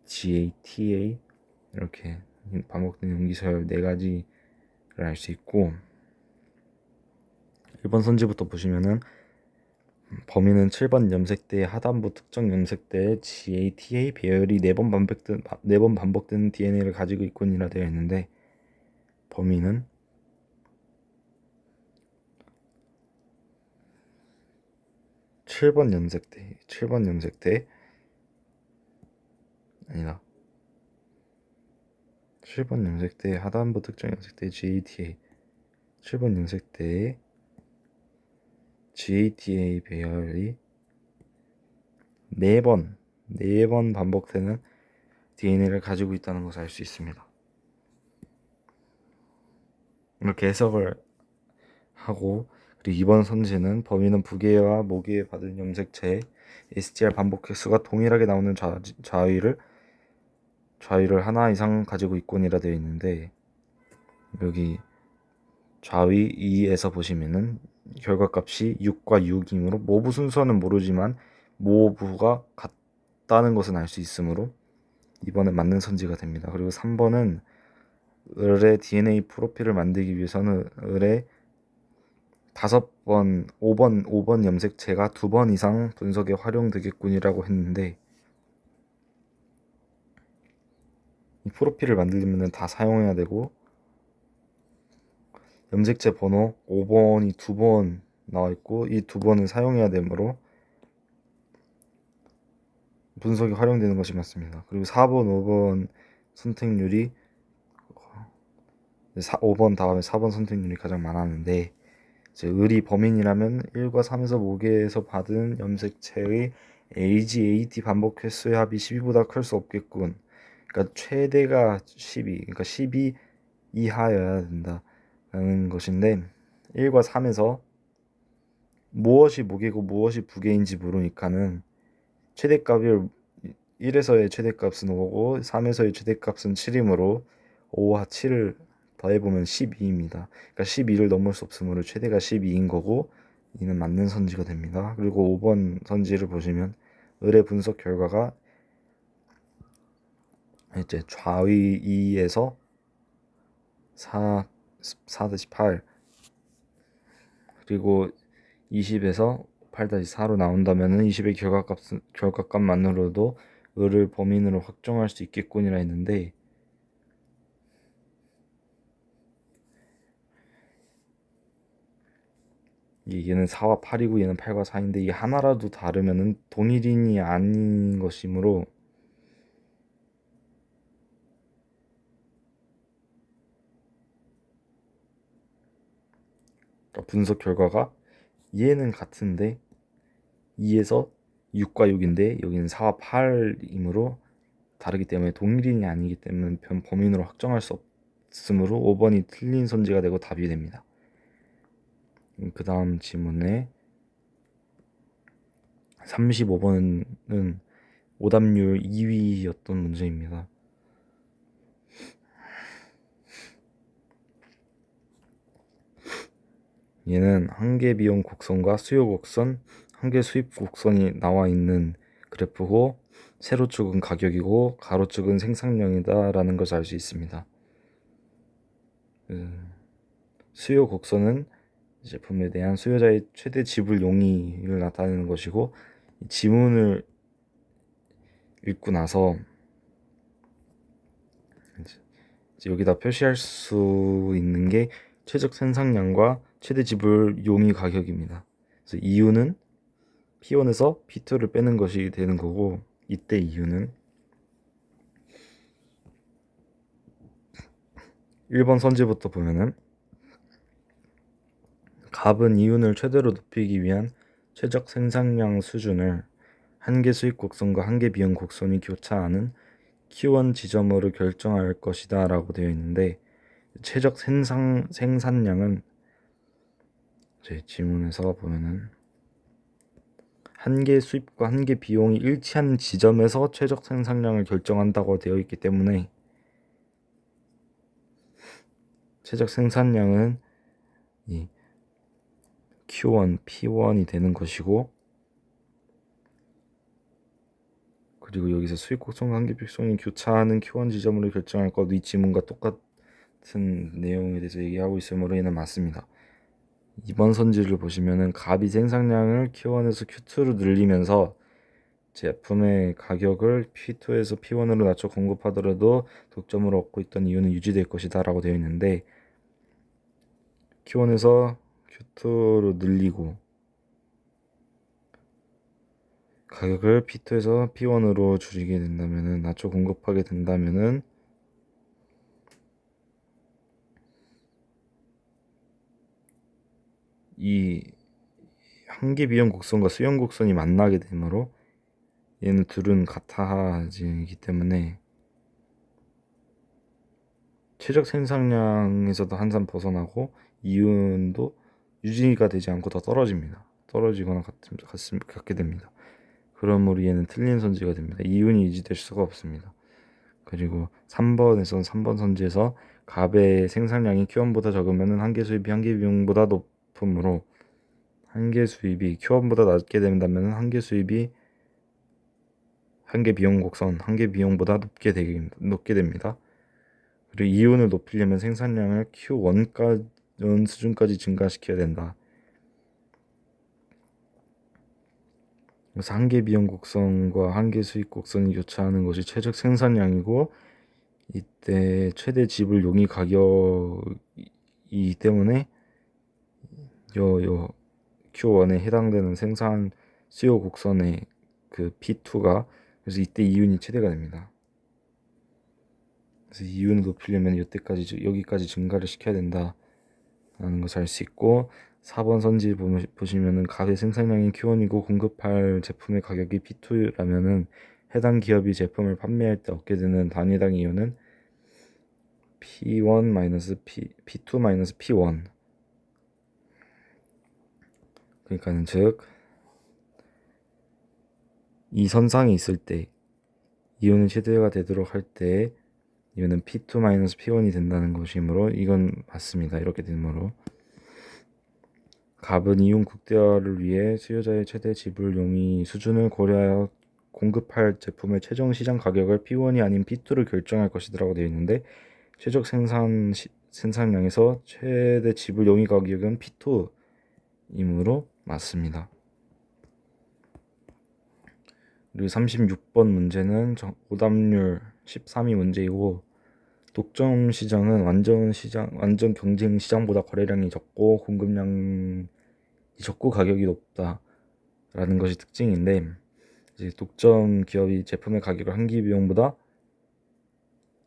GATA 이렇게 반복된 염기 서열 4가지를 알 수 있고, 1번 선지부터 보시면은 범위는 7번 염색대의 하단부 특정 염색대의 GATA 배열이 4번 반복되는 DNA를 가지고 있군이라 되어 있는데, 범위는 7번 염색대 아니다. 7번 염색대의 하단부 특정 염색대의 GATA 7번 염색대의 GATA 배열이 4번 반복되는 DNA를 가지고 있다는 것을 알 수 있습니다. 이렇게 해석을 하고, 그리고 이번 선지는 범위는 부계와 모계에 받은 염색체의 STR 반복 횟수가 동일하게 나오는 좌위를 하나 이상 가지고 있군이라 되어 있는데, 여기 좌위 2에서 보시면은 결과값이 6과 6이므로 모부 순서는 모르지만 모부가 같다는 것은 알 수 있으므로 이번에 맞는 선지가 됩니다. 그리고 3번은 을의 DNA 프로필을 만들기 위해서는 을의 5번 염색체가 2번 이상 분석에 활용되겠군이라고 했는데, 이 프로필을 만들려면 다 사용해야 되고, 염색체 번호 5번이 2번 나와 있고 이 2번은 사용해야 되므로 분석이 활용되는 것이 맞습니다. 그리고 4번, 5번 선택률이 5번 다음에 4번 선택률이 가장 많았는데, 이제 을이 범인이라면 1과 3에서 모계에서 받은 염색체의 AGAT 반복 횟수의 합이 12보다 클 수 없겠군. 그러니까 최대가 12, 그러니까 12 이하여야 된다라는 것인데, 1과 3에서 무엇이 모계고 무엇이 부계인지 모르니까는 최대값을 1에서의 최대값은 5고 3에서의 최대값은 7이므로 5와 7을 더해보면 12입니다. 그러니까 12를 넘을 수 없으므로 최대가 12인 거고, 이는 맞는 선지가 됩니다. 그리고 5번 선지를 보시면 을의 분석 결과가 이제 좌위 2에서 4-8 그리고 20에서 8-4로 나온다면은 20의 결과값만으로도 을을 범인으로 확정할 수 있겠군이라 했는데, 얘는 4와 8이고 얘는 8과 4인데 이 하나라도 다르면은 동일인이 아닌 것이므로 분석 결과가 얘는 같은데 2에서 6과 6인데 여기는 4와 8이므로 다르기 때문에 동일인이 아니기 때문에 범인으로 확정할 수 없으므로 5번이 틀린 선지가 되고 답이 됩니다. 그 다음 지문에 35번은 오답률 2위였던 문제입니다. 얘는 한계 비용 곡선과 수요 곡선, 한계 수입 곡선이 나와 있는 그래프고, 세로축은 가격이고 가로축은 생산량이다 라는 것을 알 수 있습니다. 수요 곡선은 제품에 대한 수요자의 최대 지불 용의를 나타내는 것이고, 지문을 읽고 나서 이제 여기다 표시할 수 있는 게 최적 생산량과 최대 지불 용의 가격입니다. 그래서 이유는 P1에서 P2를 빼는 것이 되는 거고, 이때 이유는 1번 선지부터 보면은 갑은 이윤을 최대로 높이기 위한 최적 생산량 수준을 한계 수익 곡선과 한계 비용 곡선이 교차하는 Q1 지점으로 결정할 것이다 라고 되어 있는데, 최적 생산량은 제 지문에서 보면은 한계 수입과 한계 비용이 일치하는 지점에서 최적 생산량을 결정한다고 되어 있기 때문에 최적 생산량은 이 Q1, P1이 되는 것이고, 그리고 여기서 수익 곡선과 한계 비용이 교차하는 Q1 지점으로 결정할 것, 이 지문과 똑같은 내용에 대해서 얘기하고 있으므로 얘는 맞습니다. 이번 선지를 보시면은 갑이 생산량을 Q1에서 Q2로 늘리면서 제품의 가격을 P2에서 P1으로 낮춰 공급하더라도 독점을 얻고 있던 이유는 유지될 것이다 라고 되어 있는데, Q1에서 Q2로 늘리고 가격을 P2에서 P1으로 줄이게 된다면은, 낮춰 공급하게 된다면은 이 한계 비용 곡선과 수용 곡선이 만나게 되므로 얘는 둘은 같아지기 때문에 최적 생산량에서도 한산 벗어나고 이윤도 유지가 되지 않고 더 떨어집니다. 떨어지거나 같게 됩니다. 그러므로 얘는 틀린 선지가 됩니다. 이윤이 유지될 수가 없습니다. 그리고 3번 선지에서 갑의 생산량이 Q1보다 적으면 한계 수입이 한계 비용보다 높으므로, 한계 수입이 Q1보다 낮게 된다면 한계 수입이 한계 비용 곡선 한계 비용보다 높게 됩니다. 그리고 이윤을 높이려면 생산량을 Q1 수준까지 증가시켜야 된다. 그래서 한계 비용 곡선과 한계 수익 곡선이 교차하는 것이 최적 생산량이고, 이때 최대 지불 용이 가격이기 때문에 요 Q1에 해당되는 생산 수요 곡선의 그 P2가, 그래서 이때 이윤이 최대가 됩니다. 그래서 이윤을 높이려면 여기까지 증가를 시켜야 된다라는 것을 알 수 있고, 4번 선지 보시면은 갑의 생산량이 Q1이고 공급할 제품의 가격이 P2라면은 해당 기업이 제품을 판매할 때 얻게 되는 단위당 이윤은 P2 P1. 그러니까는 즉 이 선상에 있을 때 이윤은 최대가 되도록 할 때 이윤은 P2 P1이 된다는 것이므로 이건 맞습니다. 이렇게 되므로 갑은 이윤 극대화를 위해 수요자의 최대 지불 용의 수준을 고려하여 공급할 제품의 최종 시장 가격을 P1이 아닌 P2를 결정할 것이라고 되어 있는데, 최적 생산량에서 최대 지불 용의 가격은 P2이므로 맞습니다. 그리고 36번 문제는 오답률 13위 문제이고, 독점 시장은 완전 경쟁 시장보다 거래량이 적고 공급량이 적고 가격이 높다라는 것이 특징인데, 이제 독점 기업이 제품의 가격을 한계 비용보다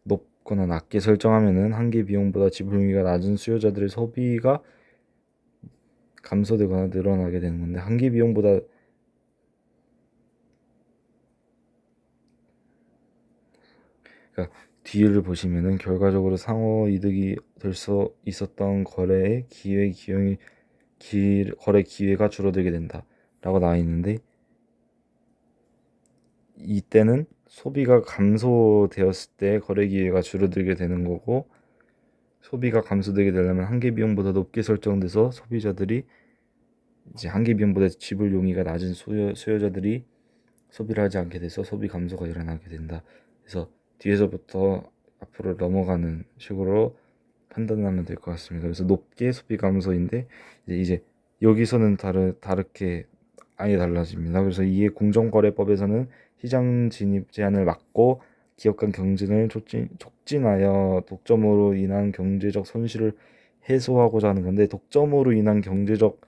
높거나 낮게 설정하면은 한계 비용보다 지불용이가 낮은 수요자들의 소비가 감소되거나 늘어나게 되는 건데, 한계 비용보다 그러니까 뒤를 보시면은 결과적으로 상호 이득이 될 수 있었던 거래 기회가 줄어들게 된다라고 나와 있는데, 이때는 소비가 감소되었을 때 거래 기회가 줄어들게 되는 거고, 소비가 감소되게 되려면 한계 비용보다 높게 설정돼서 소비자들이 이제 한계 비용보다 지불 용의가 낮은 수요자들이 소비를 하지 않게 돼서 소비 감소가 일어나게 된다. 그래서 뒤에서부터 앞으로 넘어가는 식으로 판단하면 될 것 같습니다. 그래서 높게 소비 감소인데, 이제 여기서는 다르게 아예 달라집니다. 그래서 이에 공정거래법에서는 시장 진입 제한을 막고 기업 간 경쟁을 촉진하여 독점으로 인한 경제적 손실을 해소하고자 하는 건데, 독점으로 인한 경제적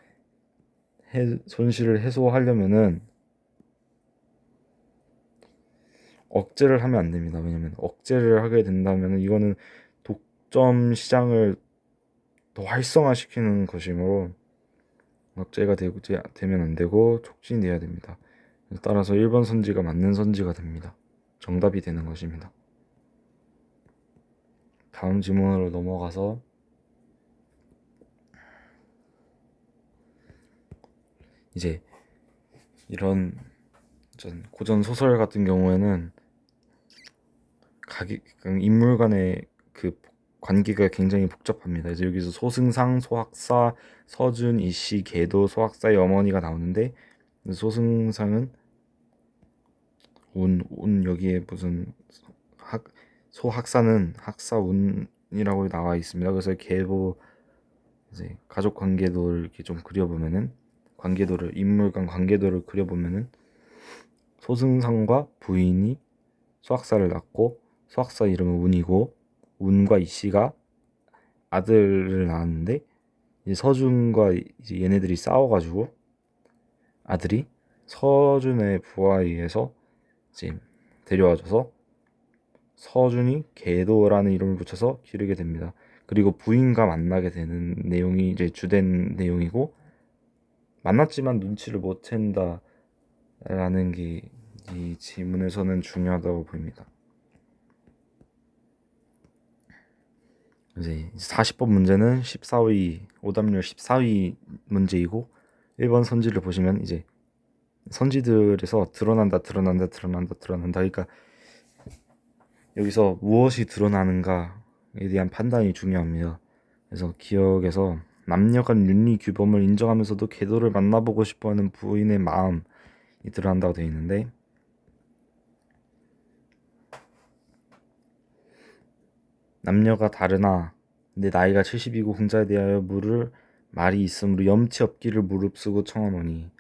손실을 해소하려면은 억제를 하면 안 됩니다. 왜냐면 억제를 하게 된다면 이거는 독점 시장을 더 활성화시키는 것이므로 억제가 되면 안 되고 촉진돼야 됩니다. 따라서 1번 선지가 맞는 선지가 됩니다. 정답이 되는 것입니다. 다음 질문으로 넘어가서, 이제 이런 고전 소설 같은 경우에는 인물 간의 그 관계가 굉장히 복잡합니다. 이제 여기서 소승상, 소학사, 서준, 이씨, 계도, 소학사의 어머니가 나오는데, 소승상은 여기에 무슨 소학사는 학사운이라고 나와 있습니다. 그래서 이제 가족 관계도를 이렇게 좀 그려보면은 관계도를 인물 간 관계도를 그려보면은 소승상과 부인이 소학사를 낳고 소학사 이름은 운이고 운과 이씨가 아들을 낳았는데 이제 서준과 이제 얘네들이 싸워가지고 아들이 서준의 부하에 의해서 이제 데려와줘서 서준이 계도라는 이름을 붙여서 기르게 됩니다. 그리고 부인과 만나게 되는 내용이 이제 주된 내용이고 만났지만 눈치를 못 챈다라는 게 이 지문에서는 중요하다고 보입니다. 이제 40번 문제는 14위 오답률 14위 문제이고 1번 선지를 보시면 이제 선지들에서 드러난다 그러니까 여기서 무엇이 드러나는가에 대한 판단이 중요합니다. 그래서 기억에서 남녀 간 윤리 규범을 인정하면서도 계도를 만나보고 싶어하는 부인의 마음이 드러난다고 되어 있는데 남녀가 다르나 내 나이가 70이고 흥자에 대하여 물을 말이 있으므로 염치 없기를 무릅쓰고 청하노니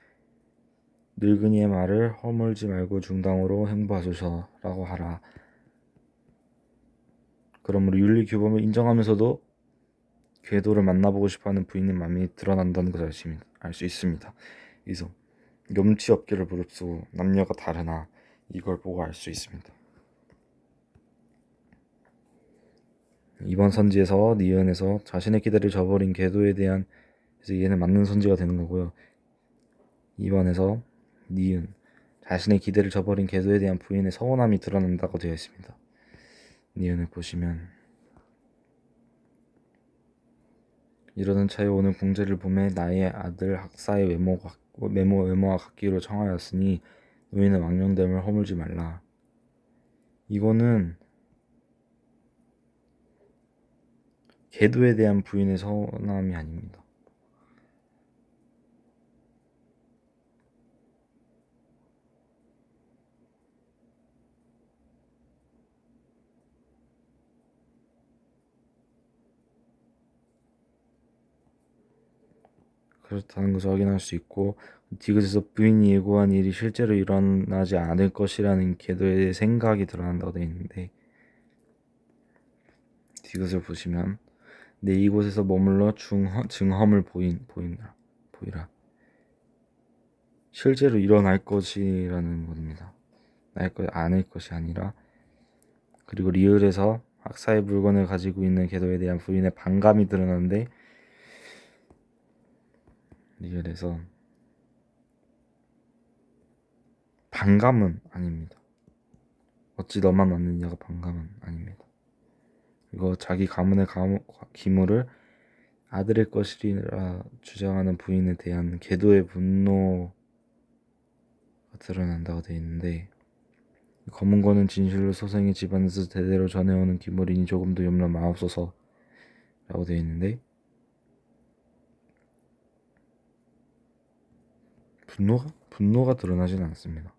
늙은이의 말을 허물지 말고 중당으로 행보하소서라고 하라. 그러므로 윤리 규범을 인정하면서도 궤도를 만나보고 싶어하는 부인의 마음이 드러난다는 것을 알 수 있습니다. 그래서 염치 없기를 무릅쓰고 남녀가 다르나 이걸 보고 알 수 있습니다. 이번 선지에서 니은에서 자신의 기대를 저버린 궤도에 대한 그래서 얘는 맞는 선지가 되는 거고요. 2번에서 니은 자신의 기대를 저버린 궤도에 대한 부인의 서운함이 드러난다고 되어 있습니다. 니은을 보시면 이러는 차에 오늘 공제를 보매 나의 아들 학사의 외모와 같기로 청하였으니 너희는 왕령됨을 허물지 말라. 이거는 계도에 대한 부인의 서운함이 아닙니다. 그렇다는 것을 확인할 수 있고 디귿에서 부인이 예고한 일이 실제로 일어나지 않을 것이라는 계도의 생각이 드러난다고 되어 있는데 디귿을 보시면 내 이곳에서 머물러 증험을 보이라. 실제로 일어날 것이라는 겁니다. 않을 것이 아니라 그리고 리을에서 학사의 물건을 가지고 있는 계도에 대한 부인의 반감이 드러나는데 리을에서 반감은 아닙니다. 어찌 너만 왔느냐가 반감은 아닙니다. 그리고 자기 가문의 기물을 아들의 것이라 주장하는 부인에 대한 계도의 분노가 드러난다고 되어 있는데 검은고는 진실로 소생의 집안에서 대대로 전해오는 기물이니 조금도 염려 마옵소서 라고 되어 있는데 분노가 드러나진 않습니다.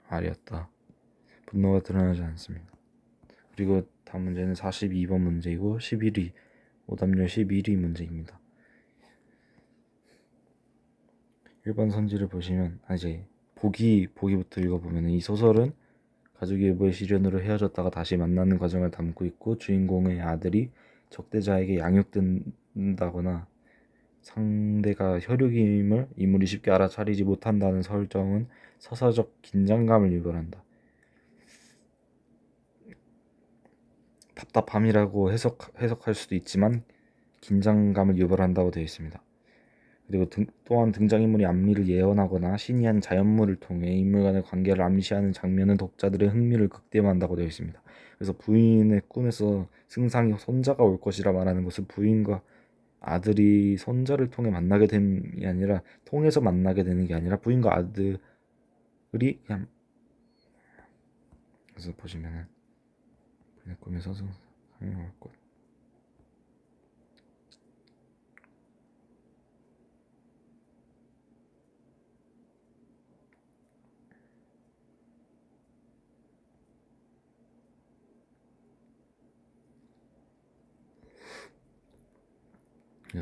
알이었다. 분노가 드러나지 않습니다. 그리고 다음 문제는 42번 문제이고 11위 오답률 11위 문제입니다. 1번 선지를 보시면 이제 보기부터 읽어보면 이 소설은 가족 일부의 시련으로 헤어졌다가 다시 만나는 과정을 담고 있고 주인공의 아들이 적대자에게 양육된다거나 상대가 혈육임을 인물이 쉽게 알아차리지 못한다는 설정은 서사적 긴장감을 유발한다. 답답함이라고 해석할 수도 있지만 긴장감을 유발한다고 되어 있습니다. 그리고 또한 등장인물이 앞니를 예언하거나 신이한 자연물을 통해 인물 간의 관계를 암시하는 장면은 독자들의 흥미를 극대화한다고 되어 있습니다. 그래서 부인의 꿈에서 승상이 손자가 올 것이라 말하는 것은 부인과 아들이 손자를 통해 만나게 됨이 아니라 통해서 만나게 되는 게 아니라 부인과 아들이 그냥 그래서 보시면은 부인의 꿈에서 승상이 올 것.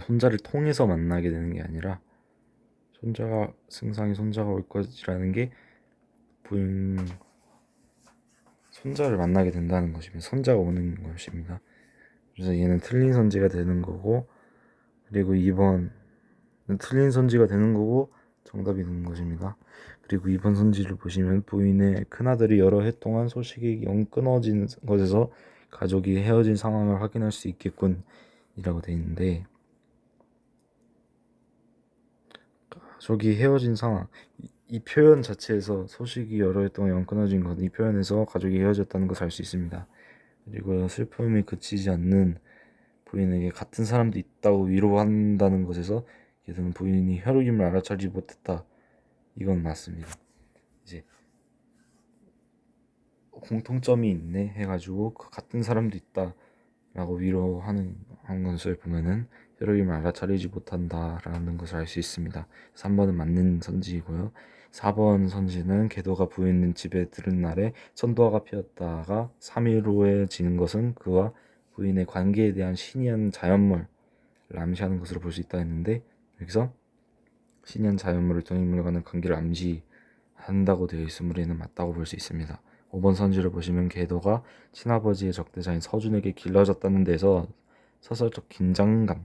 손자를 통해서 만나게 되는 게 아니라 손자가 승상이 손자가 올 것이라는 게 부인 손자를 만나게 된다는 것이면 손자가 오는 것입니다. 그래서 얘는 틀린 선지가 되는 거고, 그리고 2번은 틀린 선지가 되는 거고 정답이 되는 것입니다. 그리고 2번 선지를 보시면 부인의 큰아들이 여러 해 동안 소식이 영 끊어진 것에서 가족이 헤어진 상황을 확인할 수 있겠군 이라고 되어 있는데, 가족이 헤어진 상황, 이 표현 자체에서 소식이 여러 해 동안 영 끊어진 것, 이 표현에서 가족이 헤어졌다는 것을 알 수 있습니다. 그리고 슬픔이 그치지 않는 부인에게 같은 사람도 있다고 위로한다는 것에서 얘는 부인이 혈육임을 알아차리지 못했다, 이건 맞습니다. 이제 공통점이 있네 해가지고 그 같은 사람도 있다 라고 위로하는 것을 보면은 혈육임을 알아차리지 못한다라는 것을 알 수 있습니다. 3번은 맞는 선지이고요. 4번 선지는 계도가 부인 집에 들은 날에 천도화가 피었다가 3일 후에 지는 것은 그와 부인의 관계에 대한 신이한 자연물을 암시하는 것으로 볼 수 있다 했는데, 여기서 신이한 자연물을 동인물과 가는 관계를 암시한다고 되어 있으므로 얘는 맞다고 볼 수 있습니다. 5번 선지를 보시면 계도가 친아버지의 적대자인 서준에게 길러졌다는 데서 서사적 긴장감,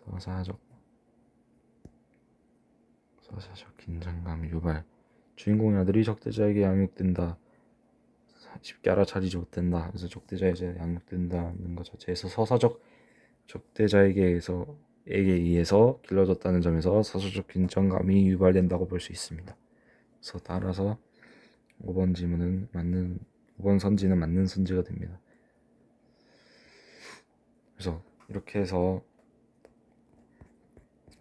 서사적 긴장감 유발, 주인공의 아들이 적대자에게 양육된다, 쉽게 알아차리지 못된다, 그래서 적대자에게 양육된다는 것 자체에서 서사적 적대자에게 의해서 길러졌다는 점에서 서사적 긴장감이 유발된다고 볼 수 있습니다. 그래서 따라서 5번 지문은 5번 선지는 맞는 선지가 됩니다. 그래서 이렇게 해서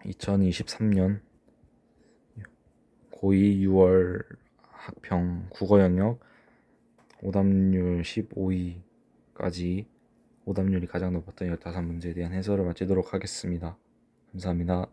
2023년 고2 6월 학평 국어 영역 오답률 15위까지 오답률이 가장 높았던 15문제에 대한 해설을 마치도록 하겠습니다. 감사합니다.